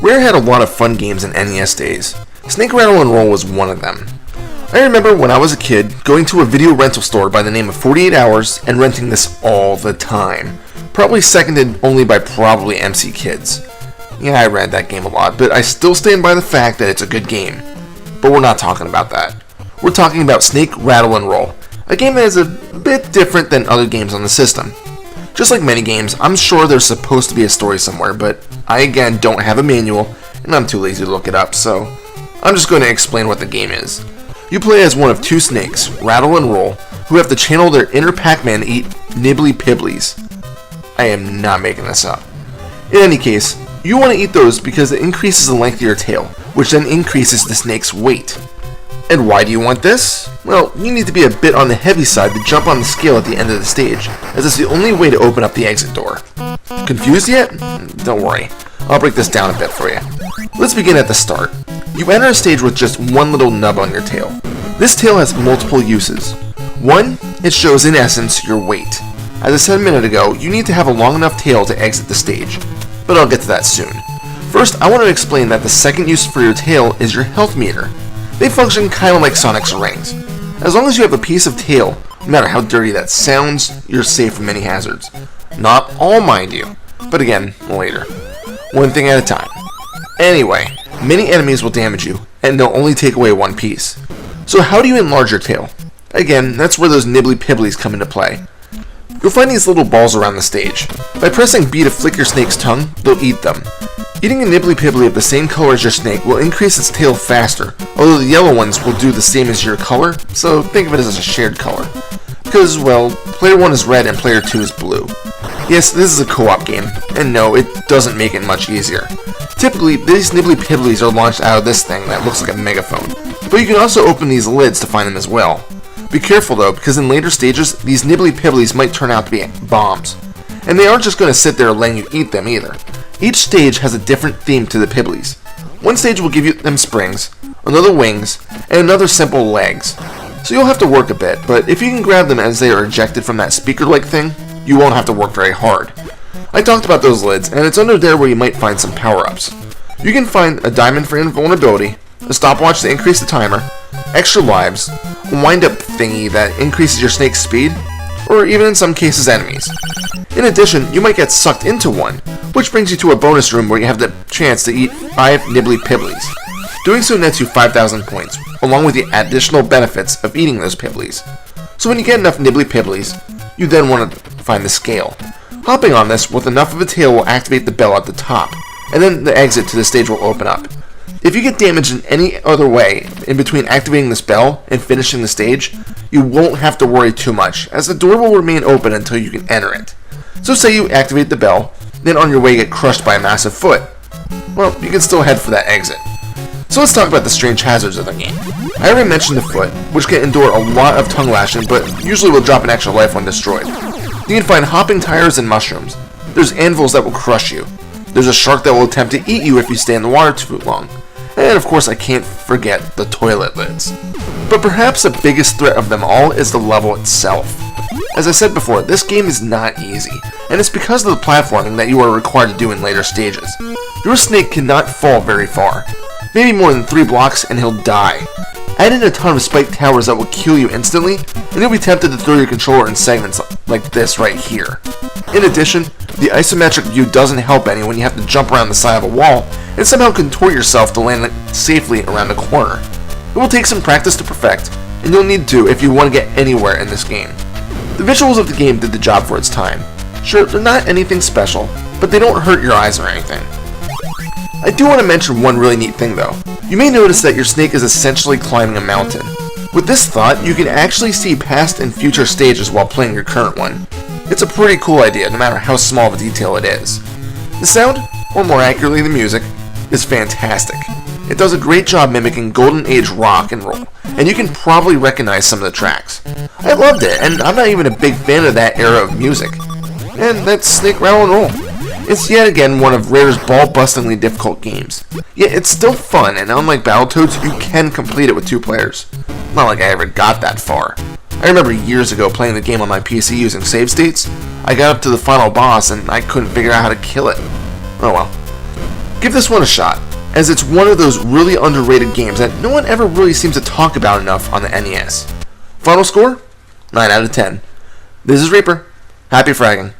Rare had a lot of fun games in NES days. Snake, Rattle, and Roll was one of them. I remember when I was a kid going to a video rental store by the name of 48 Hours and renting this all the time. Probably seconded only by probably MC Kids. Yeah, I read that game a lot, but I still stand by the fact that it's a good game. But we're not talking about that. We're talking about Snake, Rattle, and Roll, a game that is a bit different than other games on the system. Just like many games, I'm sure there's supposed to be a story somewhere, but I again don't have a manual, and I'm too lazy to look it up, so I'm just going to explain what the game is. You play as one of two snakes, Rattle and Roll, who have to channel their inner Pac-Man to eat nibbly pibblies. I am not making this up. In any case, you want to eat those because it increases the length of your tail, which then increases the snake's weight. And why do you want this? Well, you need to be a bit on the heavy side to jump on the scale at the end of the stage, as it's the only way to open up the exit door. Confused yet? Don't worry, I'll break this down a bit for you. Let's begin at the start. You enter a stage with just one little nub on your tail. This tail has multiple uses. One, it shows in essence your weight. As I said a minute ago, you need to have a long enough tail to exit the stage, but I'll get to that soon. First, I want to explain that the second use for your tail is your health meter. They function kind of like Sonic's rings. As long as you have a piece of tail, no matter how dirty that sounds, you're safe from many hazards. Not all, mind you, but again, later. One thing at a time. Anyway, many enemies will damage you, and they'll only take away one piece. So how do you enlarge your tail? Again, that's where those nibbly pibblies come into play. You'll find these little balls around the stage. By pressing B to flick your snake's tongue, they'll eat them. Eating a nibbly pibbly of the same color as your snake will increase its tail faster, although the yellow ones will do the same as your color, so think of it as a shared color. Because, well, player 1 is red and player 2 is blue. Yes, this is a co-op game, and no, it doesn't make it much easier. Typically, these nibbly pibblies are launched out of this thing that looks like a megaphone, but you can also open these lids to find them as well. Be careful though, because in later stages, these nibbly pibblies might turn out to be bombs. And they aren't just going to sit there letting you eat them either. Each stage has a different theme to the pibblies. One stage will give you them springs, another wings, and another simple legs. So you'll have to work a bit, but if you can grab them as they are ejected from that speaker-like thing, you won't have to work very hard. I talked about those lids, and it's under there where you might find some power-ups. You can find a diamond for invulnerability, a stopwatch to increase the timer, extra lives, a wind-up thingy that increases your snake's speed, or even in some cases enemies. In addition, you might get sucked into one, which brings you to a bonus room where you have the chance to eat 5 nibbly pibblies. Doing so nets you 5,000 points, along with the additional benefits of eating those pibblies. So when you get enough nibbly pibblies, you then want to find the scale. Hopping on this with enough of a tail will activate the bell at the top, and then the exit to the stage will open up. If you get damaged in any other way in between activating this bell and finishing the stage, you won't have to worry too much, as the door will remain open until you can enter it. So say you activate the bell, then on your way get crushed by a massive foot. Well, you can still head for that exit. So let's talk about the strange hazards of the game. I already mentioned the foot, which can endure a lot of tongue lashing, but usually will drop an extra life when destroyed. You can find hopping tires and mushrooms. There's anvils that will crush you. There's a shark that will attempt to eat you if you stay in the water too long. And of course I can't forget the toilet lids. But perhaps the biggest threat of them all is the level itself. As I said before, this game is not easy, and it's because of the platforming that you are required to do in later stages. Your snake cannot fall very far. Maybe more than 3 blocks and he'll die. Add in a ton of spiked towers that will kill you instantly, and you'll be tempted to throw your controller in segments like this right here. In addition, the isometric view doesn't help any when you have to jump around the side of a wall and somehow contort yourself to land safely around a corner. It will take some practice to perfect, and you'll need to if you want to get anywhere in this game. The visuals of the game did the job for its time. Sure, they're not anything special, but they don't hurt your eyes or anything. I do want to mention one really neat thing though. You may notice that your snake is essentially climbing a mountain. With this thought, you can actually see past and future stages while playing your current one. It's a pretty cool idea, no matter how small of a detail it is. The sound, or more accurately the music, is fantastic. It does a great job mimicking Golden Age rock and roll, and you can probably recognize some of the tracks. I loved it, and I'm not even a big fan of that era of music. And that's Snake, Rattle, and Roll. It's yet again one of Rare's ball-bustingly difficult games. Yet it's still fun, and unlike Battletoads, you can complete it with 2 players. Not like I ever got that far. I remember years ago playing the game on my PC using save states. I got up to the final boss and I couldn't figure out how to kill it. Oh well. Give this one a shot, as it's one of those really underrated games that no one ever really seems to talk about enough on the NES. Final score? 9 out of 10. This is Reaper. Happy fragging.